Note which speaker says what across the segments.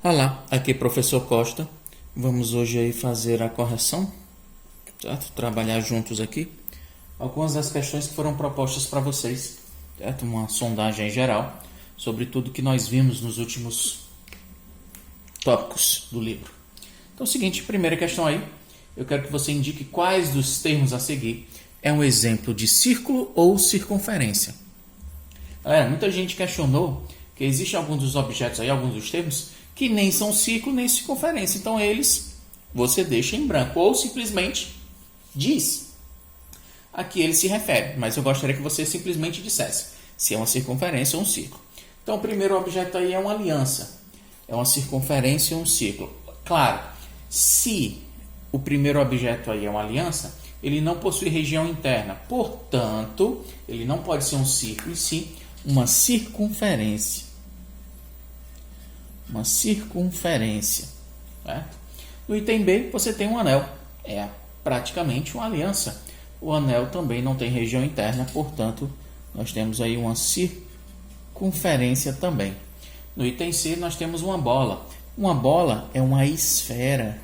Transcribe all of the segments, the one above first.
Speaker 1: Olá, aqui é professor Costa. Vamos hoje aí fazer a correção, certo? Trabalhar juntos aqui algumas das questões que foram propostas para vocês, certo? Uma sondagem geral sobre tudo que nós vimos nos últimos tópicos do livro. Então, é o seguinte, primeira questão aí, eu quero que você indique quais dos termos a seguir é um exemplo de círculo ou circunferência. Galera, muita gente questionou que existem alguns dos objetos aí, alguns dos termos, que nem são círculo nem circunferência. Então, eles você deixa em branco ou simplesmente diz a que ele se refere. Mas eu gostaria que você simplesmente dissesse se é uma circunferência ou um círculo. Então, o primeiro objeto aí é uma aliança. É uma circunferência ou um círculo. Claro, se o primeiro objeto aí é uma aliança, ele não possui região interna. Portanto, ele não pode ser um círculo, e sim uma circunferência. Uma circunferência. Certo? No item B, você tem um anel. É praticamente uma aliança. O anel também não tem região interna, portanto, nós temos aí uma circunferência também. No item C, nós temos uma bola. Uma bola é uma esfera.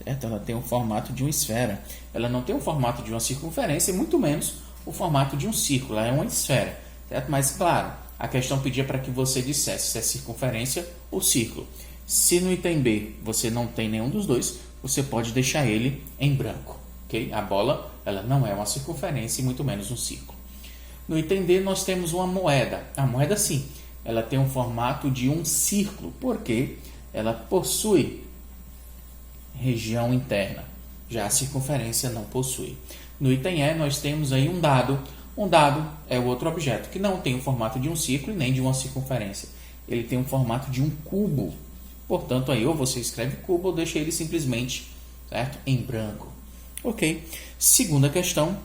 Speaker 1: Certo? Ela tem o formato de uma esfera. Ela não tem o formato de uma circunferência, e muito menos o formato de um círculo. Ela é uma esfera. Certo? Mas, claro, a questão pedia para que você dissesse se é circunferência ou círculo. Se no item B você não tem nenhum dos dois, você pode deixar ele em branco. Okay? A bola ela não é uma circunferência e muito menos um círculo. No item D nós temos uma moeda. A moeda sim, ela tem um formato de um círculo, porque ela possui região interna. Já a circunferência não possui. No item E nós temos aí um dado. Um dado é o outro objeto que não tem o formato de um círculo e nem de uma circunferência. Ele tem o formato de um cubo. Portanto, aí ou você escreve cubo ou deixa ele simplesmente, certo? Em branco. Ok. Segunda questão,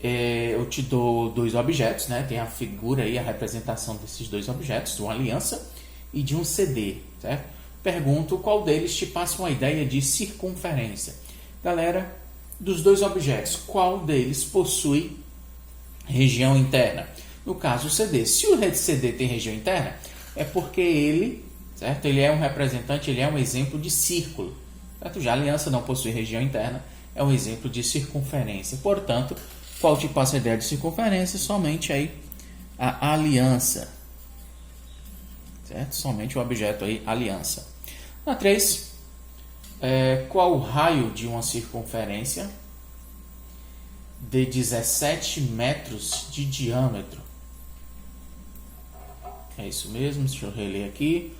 Speaker 1: eu te dou dois objetos, né? Tem a figura aí, a representação desses dois objetos, de uma aliança e de um CD, certo? Pergunto qual deles te passa uma ideia de circunferência. Galera, dos dois objetos, qual deles possui região interna? No caso, o CD. Se o CD tem região interna, é porque ele, certo? Ele é um representante, ele é um exemplo de círculo. Certo? Já a aliança não possui região interna, é um exemplo de circunferência. Portanto, qual te passa a ideia de circunferência? Somente aí a aliança. Certo? Somente o objeto aí, aliança. Na 3, qual o raio de uma circunferência de 17 metros de diâmetro? É isso mesmo, deixa eu reler aqui.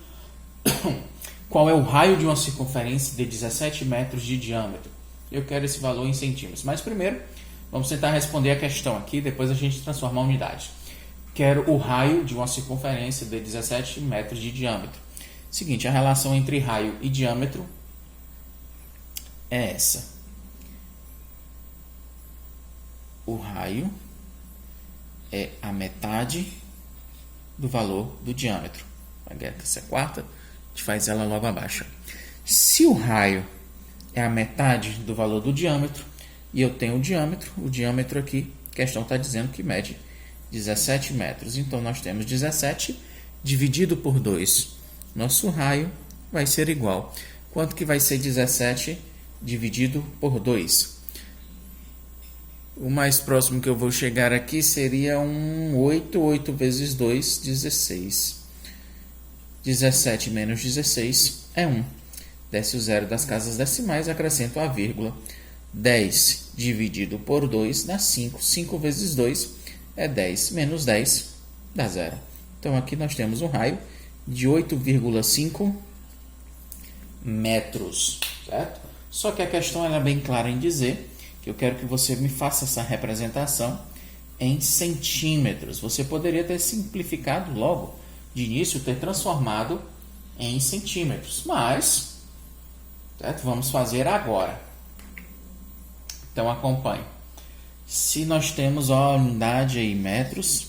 Speaker 1: Qual é o raio de uma circunferência de 17 metros de diâmetro? Eu quero esse valor em centímetros. Mas primeiro, vamos tentar responder a questão aqui, depois a gente transforma a unidade. Quero o raio de uma circunferência de 17 metros de diâmetro. Seguinte, a relação entre raio e diâmetro é essa. O raio é a metade do valor do diâmetro. Essa quarta, a gente faz ela logo abaixo. Se o raio é a metade do valor do diâmetro e eu tenho o diâmetro aqui, a questão está dizendo que mede 17 metros. Então, nós temos 17 dividido por 2. Nosso raio vai ser igual. Quanto que vai ser 17 dividido por 2? O mais próximo que eu vou chegar aqui seria um 8. 8 vezes 2, 16. 17 menos 16 é 1. Desce o zero das casas decimais, acrescento a vírgula. 10 dividido por 2 dá 5. 5 vezes 2 é 10. Menos 10 dá 0. Então, aqui nós temos um raio de 8,5 metros. Certo? Só que a questão ela é bem clara em dizer que eu quero que você me faça essa representação em centímetros. Você poderia ter simplificado logo de início, ter transformado em centímetros. Mas, certo? Vamos fazer agora. Então, acompanhe. Se nós temos a unidade aí metros,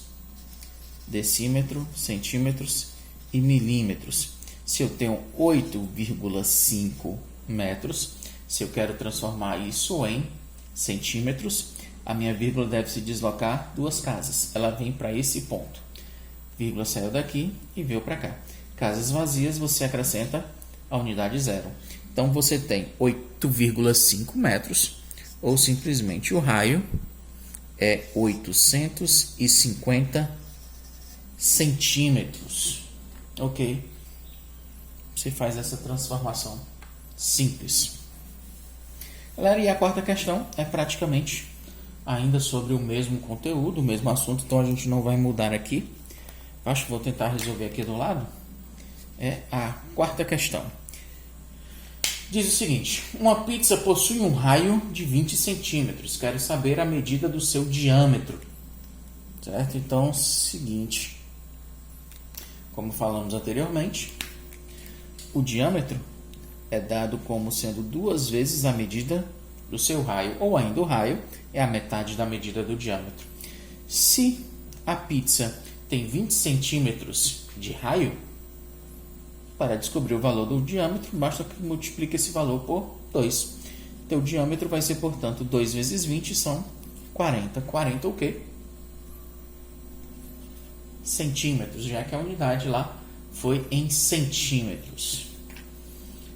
Speaker 1: decímetro, centímetros e milímetros. Se eu tenho 8,5 metros, se eu quero transformar isso em centímetros, a minha vírgula deve se deslocar 2 casas. Ela vem para esse ponto. Vírgula saiu daqui e veio para cá. Casas vazias, você acrescenta a unidade zero. Então você tem 8,5 metros, ou simplesmente o raio é 850 centímetros. Ok? Você faz essa transformação simples. Galera, e a quarta questão é praticamente ainda sobre o mesmo conteúdo, o mesmo assunto, então a gente não vai mudar aqui. Acho que vou tentar resolver aqui do lado. É a quarta questão. Diz o seguinte: uma pizza possui um raio de 20 centímetros. Quero saber a medida do seu diâmetro. Certo? Então, seguinte. Como falamos anteriormente, o diâmetro é dado como sendo 2 vezes a medida do seu raio, ou ainda o raio é a metade da medida do diâmetro. Se a pizza tem 20 centímetros de raio, para descobrir o valor do diâmetro, basta que multiplique esse valor por 2. Então, o diâmetro vai ser, portanto, 2 vezes 20 são 40. 40 o quê? Centímetros, já que a unidade lá foi em centímetros.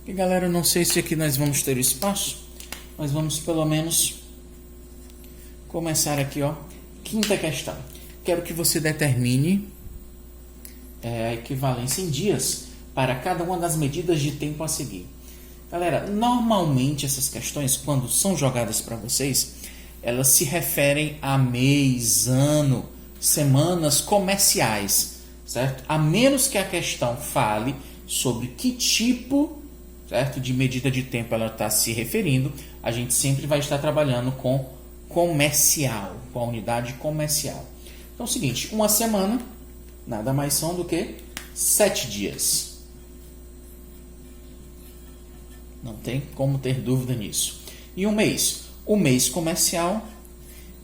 Speaker 1: E galera, eu não sei se aqui nós vamos ter espaço, mas vamos pelo menos começar aqui, ó. Quinta questão. Quero que você determine a equivalência em dias para cada uma das medidas de tempo a seguir. Galera, normalmente essas questões, quando são jogadas para vocês, elas se referem a mês, ano, semanas comerciais, certo? A menos que a questão fale sobre que tipo, certo, de medida de tempo ela está se referindo, a gente sempre vai estar trabalhando com comercial, com a unidade comercial. Então é o seguinte, uma semana nada mais são do que 7 dias. Não tem como ter dúvida nisso. E um mês? O mês comercial,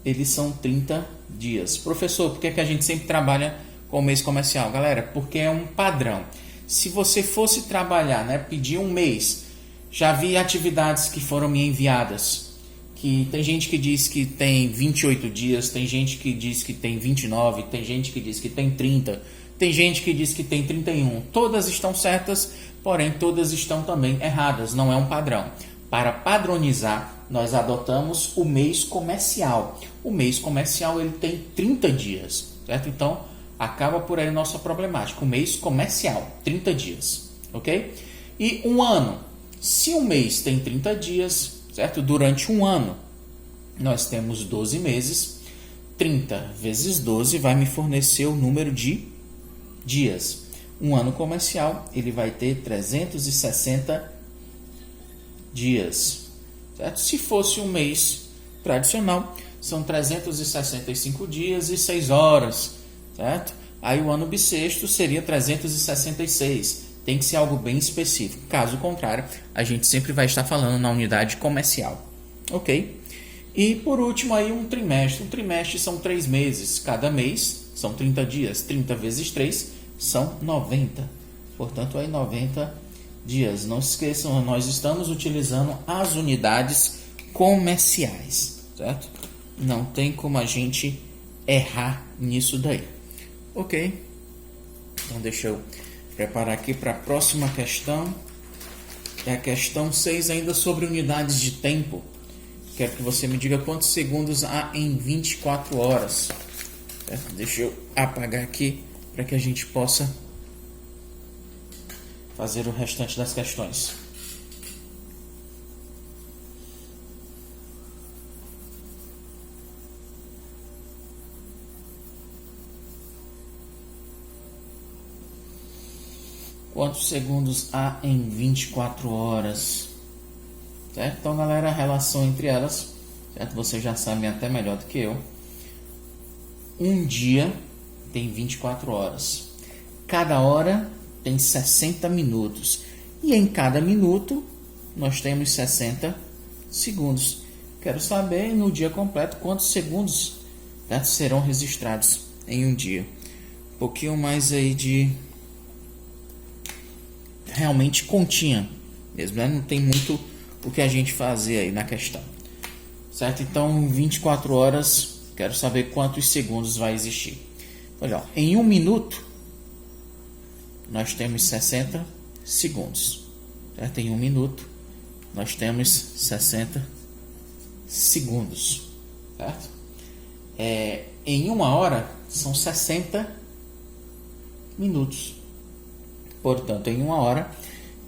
Speaker 1: eles são 30 dias. Professor, por que a gente sempre trabalha com o mês comercial? Galera, porque é um padrão. Se você fosse trabalhar, né, pedir um mês, já vi atividades que foram me enviadas, que tem gente que diz que tem 28 dias, tem gente que diz que tem 29, tem gente que diz que tem 30, tem gente que diz que tem 31. Todas estão certas, porém todas estão também erradas, não é um padrão. Para padronizar, nós adotamos o mês comercial. O mês comercial ele tem 30 dias, certo? Então, acaba por aí nossa problemática. O mês comercial, 30 dias, ok? E um ano, se um mês tem 30 dias, certo? Durante um ano, nós temos 12 meses. 30 vezes 12 vai me fornecer o número de dias. Um ano comercial, ele vai ter 360 dias, certo? Se fosse um mês tradicional, são 365 dias e 6 horas, certo? Aí o ano bissexto seria 366. Tem que ser algo bem específico. Caso contrário, a gente sempre vai estar falando na unidade comercial, ok? E por último aí um trimestre. Um trimestre são 3 meses. Cada mês são 30 dias. 30 vezes 3 são 90. Portanto, aí 90 dias. Não se esqueçam, nós estamos utilizando as unidades comerciais, certo? Não tem como a gente errar nisso daí. Ok? Então deixa eu preparar aqui para a próxima questão. É a questão 6 ainda sobre unidades de tempo. Quero que você me diga quantos segundos há em 24 horas. Certo? Deixa eu apagar aqui para que a gente possa fazer o restante das questões. Quantos segundos há em 24 horas? Certo? Então, galera, a relação entre elas, certo? Vocês já sabem até melhor do que eu. Um dia tem 24 horas. Cada hora tem 60 minutos. E em cada minuto, nós temos 60 segundos. Quero saber, no dia completo, quantos segundos, certo, serão registrados em um dia. Um pouquinho mais aí de... realmente continha mesmo, né? Não tem muito o que a gente fazer aí na questão, certo? Então, 24 horas, quero saber quantos segundos vai existir. Olha, ó, em 1 minuto, nós temos 60 segundos, certo? Em 1 minuto, nós temos 60 segundos, certo? Em 1 hora, são 60 minutos. Portanto, em 1 hora,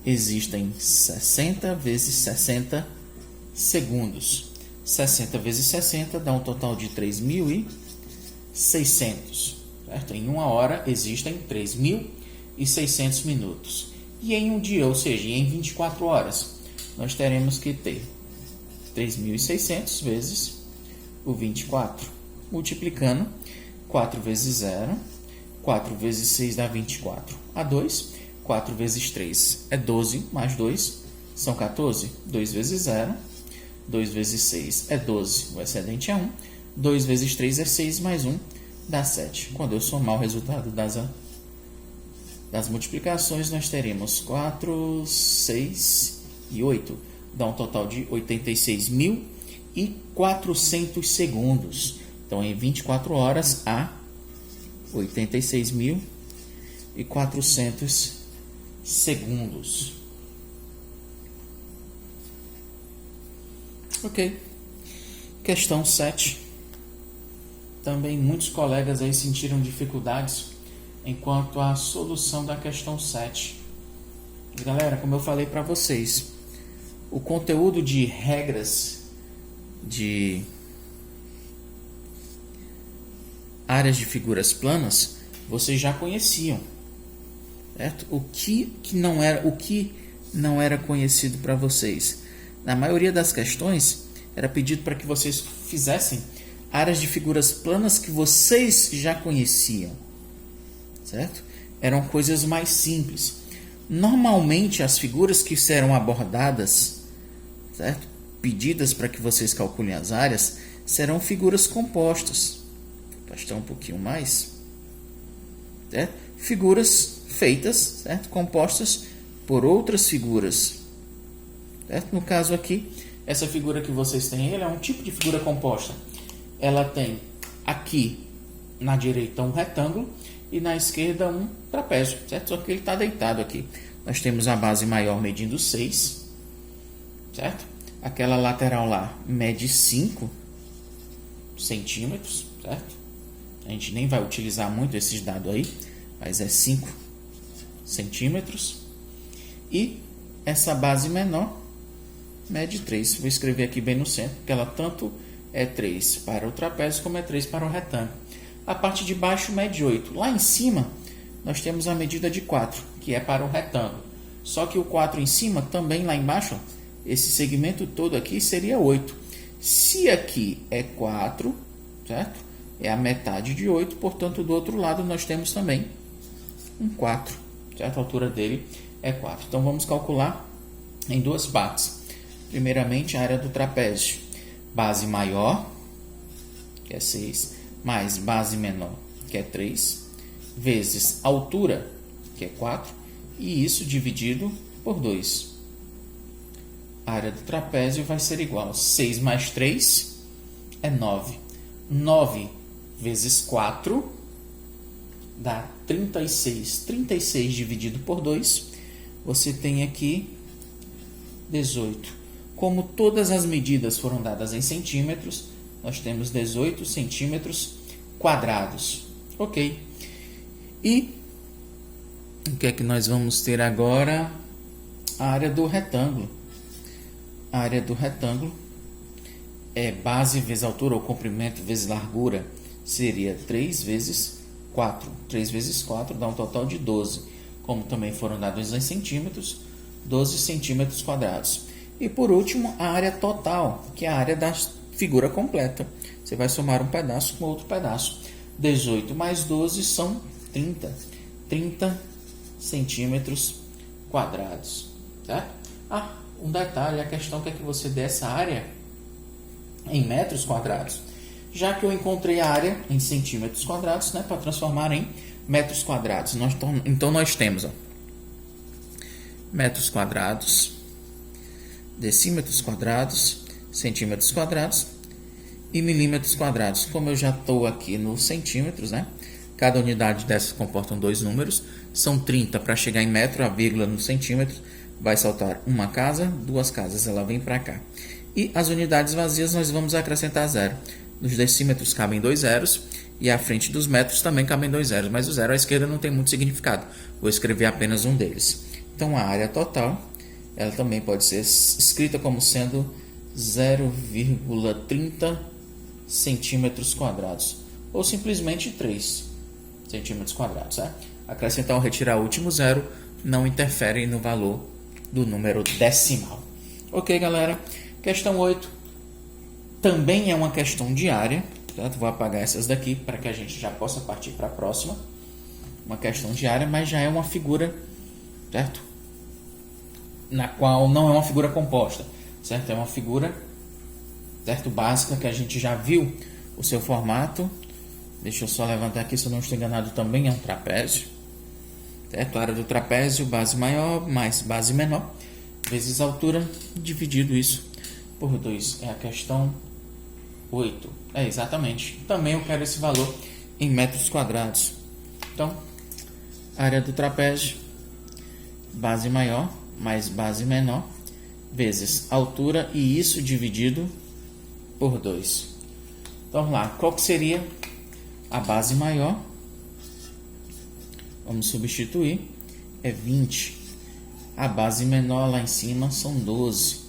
Speaker 1: existem 60 vezes 60 segundos. 60 vezes 60 dá um total de 3.600. Certo? Em 1 hora, existem 3.600 minutos. E em um dia, ou seja, em 24 horas, nós teremos que ter 3.600 vezes o 24, multiplicando 4 vezes 0, 4 vezes 6 dá 24, a 2, 4 vezes 3 é 12, mais 2 são 14, 2 vezes 0, 2 vezes 6 é 12, o excedente é 1, 2 vezes 3 é 6, mais 1 dá 7. Quando eu somar o resultado das multiplicações, nós teremos 4, 6 e 8, dá um total de 86.400 segundos. Então, em 24 horas, há 86.400 segundos. Ok. Questão 7. Também muitos colegas aí sentiram dificuldades enquanto à solução da questão 7. Galera, como eu falei para vocês, o conteúdo de regras de áreas de figuras planas vocês já conheciam, certo? O que não era conhecido para vocês? Na maioria das questões era pedido para que vocês fizessem áreas de figuras planas que vocês já conheciam, certo? Eram coisas mais simples. Normalmente as figuras que serão abordadas, certo? Pedidas para que vocês calculem as áreas, serão figuras compostas. Vou afastar um pouquinho mais. Certo? Figuras feitas, certo? Compostas por outras figuras. Certo? No caso aqui, essa figura que vocês têm, ela é um tipo de figura composta. Ela tem aqui na direita um retângulo e na esquerda um trapézio, certo? Só que ele está deitado aqui. Nós temos a base maior medindo 6, certo? Aquela lateral lá mede 5 centímetros, certo? A gente nem vai utilizar muito esses dados aí, mas é 5 centímetros. E essa base menor mede 3. Vou escrever aqui bem no centro, porque ela tanto é 3 para o trapézio como é 3 para o retângulo. A parte de baixo mede 8. Lá em cima, nós temos a medida de 4, que é para o retângulo. Só que o 4 em cima, também lá embaixo, ó, esse segmento todo aqui seria 8. Se aqui é 4, certo? É a metade de 8, portanto, do outro lado nós temos também um 4, certo? A altura dele é 4. Então, vamos calcular em duas partes. Primeiramente, a área do trapézio. Base maior, que é 6, mais base menor, que é 3, vezes altura, que é 4, e isso dividido por 2. A área do trapézio vai ser igual a 6 mais 3 é 9. 9 vezes 4 dá 36. 36 dividido por 2, você tem aqui 18. Como todas as medidas foram dadas em centímetros, nós temos 18 centímetros quadrados. Ok. E o que é que nós vamos ter agora? A área do retângulo. A área do retângulo é base vezes altura, ou comprimento vezes largura, seria 3 vezes 4. 3 vezes 4 dá um total de 12. Como também foram dados em centímetros, 12 centímetros quadrados. E por último, a área total, que é a área da figura completa. Você vai somar um pedaço com outro pedaço. 18 mais 12 são 30. 30 centímetros quadrados. Certo? Um detalhe, a questão quer que você dê essa área em metros quadrados. Já que eu encontrei a área em centímetros quadrados, né, para transformar em metros quadrados. Então, nós temos metros quadrados, decímetros quadrados, centímetros quadrados e milímetros quadrados. Como eu já estou aqui nos centímetros, né? Cada unidade dessas comportam 2 números. São 30 para chegar em metro, a vírgula no centímetro, vai saltar uma casa, duas casas, ela vem para cá. E as unidades vazias nós vamos acrescentar zero. Nos decímetros cabem 2 zeros e à frente dos metros também cabem 2 zeros, mas o zero à esquerda não tem muito significado. Vou escrever apenas um deles. Então a área total, ela também pode ser escrita como sendo 0,30 centímetros quadrados ou simplesmente 3 centímetros quadrados. Acrescentar ou retirar o último zero não interfere no valor do número decimal. Ok, galera? Questão 8 também é uma questão de área. Certo? Vou apagar essas daqui para que a gente já possa partir para a próxima. Uma questão de área, mas já é uma figura, certo? Na qual não é uma figura composta, certo? É uma figura, certo, básica, que a gente já viu o seu formato. Deixa eu só levantar aqui, se eu não estou enganado, também é um trapézio. Certo? A área do trapézio, base maior mais base menor, vezes altura, dividido isso por 2. É a questão 8. É, exatamente. Também eu quero esse valor em metros quadrados. Então, área do trapézio, base maior mais base menor, vezes altura, e isso dividido por 2. Então, vamos lá. Qual que seria a base maior? Vamos substituir. É 20. A base menor lá em cima são 12.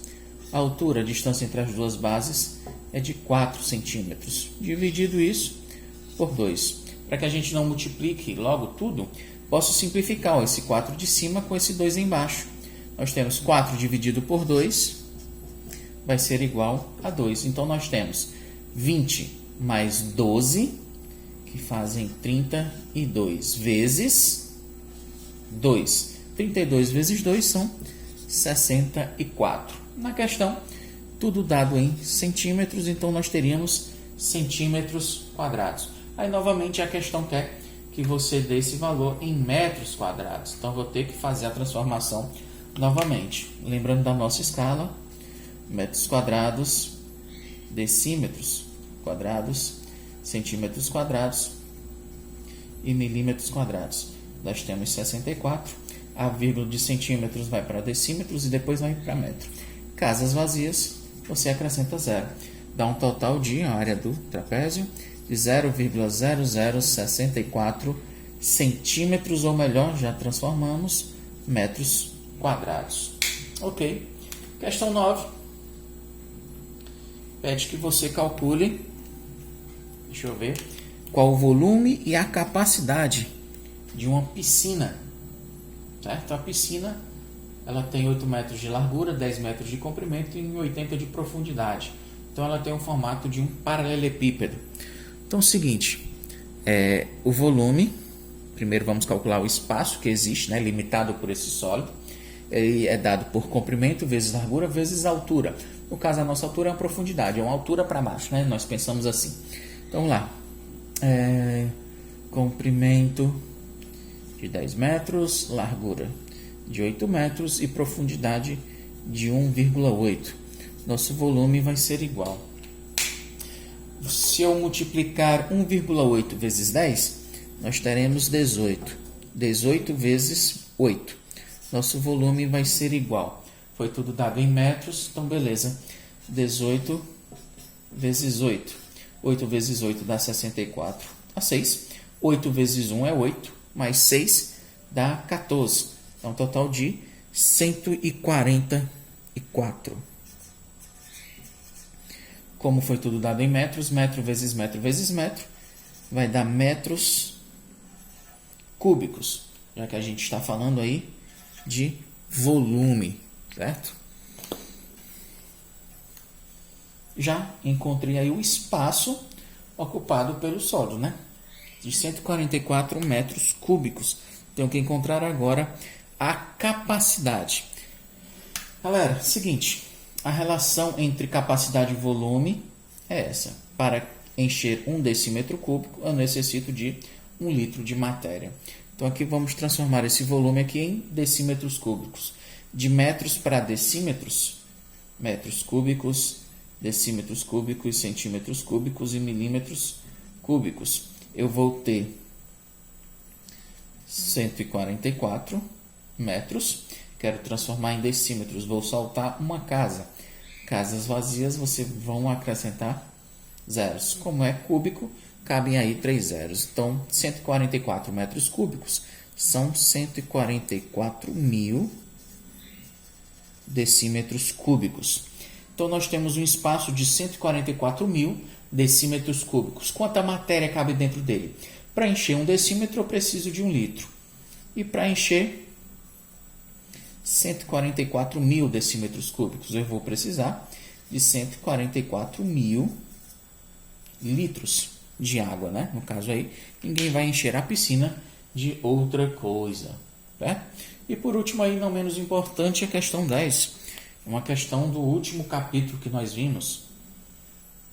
Speaker 1: A altura, a distância entre as duas bases, é de 4 centímetros. Dividido isso por 2. Para que a gente não multiplique logo tudo, posso simplificar esse 4 de cima com esse 2 embaixo. Nós temos 4 dividido por 2, vai ser igual a 2. Então, nós temos 20 mais 12, que fazem 32 vezes 2. 32 vezes 2 são 64. Na questão, tudo dado em centímetros, então nós teríamos centímetros quadrados. Aí, novamente, a questão quer que você dê esse valor em metros quadrados. Então, vou ter que fazer a transformação novamente. Lembrando da nossa escala, metros quadrados, decímetros quadrados, centímetros quadrados e milímetros quadrados. Nós temos 64. A vírgula de centímetros vai para decímetros e depois vai para metro. Casas vazias, você acrescenta zero. Dá um total de, a área do trapézio, de 0,0064 centímetros, ou melhor, já transformamos, metros quadrados. Ok. Questão 9. Pede que você calcule, deixa eu ver, qual o volume e a capacidade de uma piscina. Certo? A piscina, ela tem 8 metros de largura, 10 metros de comprimento e 80 de profundidade. Então, ela tem o formato de um paralelepípedo. Então, é o seguinte, o volume, primeiro vamos calcular o espaço que existe, né, limitado por esse sólido. Ele é dado por comprimento vezes largura vezes altura. No caso, a nossa altura é uma profundidade, é uma altura para baixo, né? Nós pensamos assim. Então, vamos lá. Comprimento de 10 metros, largura de 8 metros e profundidade de 1,8. Nosso volume vai ser igual. Se eu multiplicar 1,8 vezes 10, nós teremos 18. 18 vezes 8. Nosso volume vai ser igual. Foi tudo dado em metros, então beleza. 18 vezes 8. 8 vezes 8 dá 64 a 6. 8 vezes 1 é 8, mais 6 dá 14. Então, total de 144. Como foi tudo dado em metros, metro vezes metro vezes metro, vai dar metros cúbicos, já que a gente está falando aí de volume, certo? Já encontrei aí o espaço ocupado pelo sólido, né? De 144 metros cúbicos. Tenho que encontrar agora a capacidade. Galera, seguinte, a relação entre capacidade e volume é essa. Para encher 1 decímetro cúbico, eu necessito de 1 litro de matéria. Então, aqui vamos transformar esse volume aqui em decímetros cúbicos. De metros para decímetros, metros cúbicos, decímetros cúbicos, centímetros cúbicos e milímetros cúbicos. Eu vou ter 144 metros Quero transformar em decímetros, vou soltar uma casa. Casas vazias, você vão acrescentar zeros. Como é cúbico, cabem aí 3 zeros. Então, 144 metros cúbicos são 144.000 decímetros cúbicos. Então, nós temos um espaço de 144.000 decímetros cúbicos. Quanta matéria cabe dentro dele? Para encher um decímetro, eu preciso de 1 litro. E para encher 144.000 decímetros cúbicos, eu vou precisar de 144.000 litros de água, né? No caso aí, ninguém vai encher a piscina de outra coisa, né? E por último aí, não menos importante, a questão 10. Uma questão do último capítulo que nós vimos,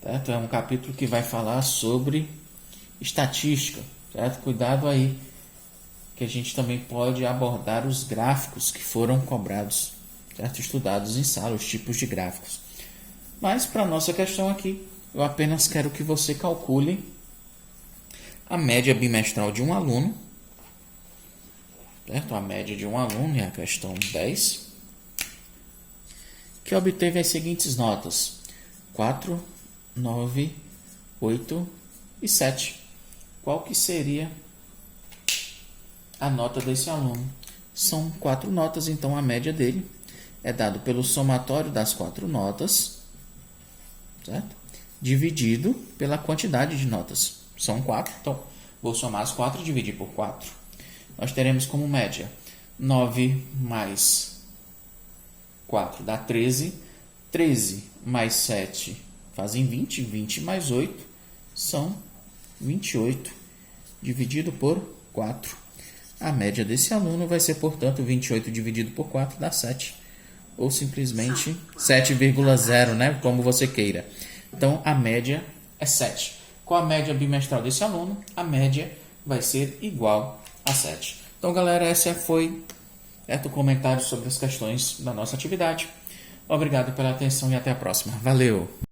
Speaker 1: certo? É um capítulo que vai falar sobre estatística, certo? Cuidado aí, que a gente também pode abordar os gráficos que foram cobrados, certo? Estudados em sala, os tipos de gráficos. Mas para a nossa questão aqui, eu apenas quero que você calcule a média bimestral de um aluno, certo? A média de um aluno é a questão 10, que obteve as seguintes notas: 4, 9, 8 e 7. Qual que seria a nota desse aluno? São 4 notas, então a média dele é dado pelo somatório das 4 notas, certo? Dividido pela quantidade de notas. São 4, então vou somar as 4 e dividir por 4. Nós teremos como média 9 mais 4 dá 13. 13 mais 7 fazem 20. 20 mais 8 são 28. Dividido por 4. A média desse aluno vai ser, portanto, 28 dividido por 4 dá 7. Ou simplesmente 7,0, né? Como você queira. Então, a média é 7. Com a média bimestral desse aluno, a média vai ser igual a 7. Então, galera, esse foi o comentário sobre as questões da nossa atividade. Obrigado pela atenção e até a próxima. Valeu!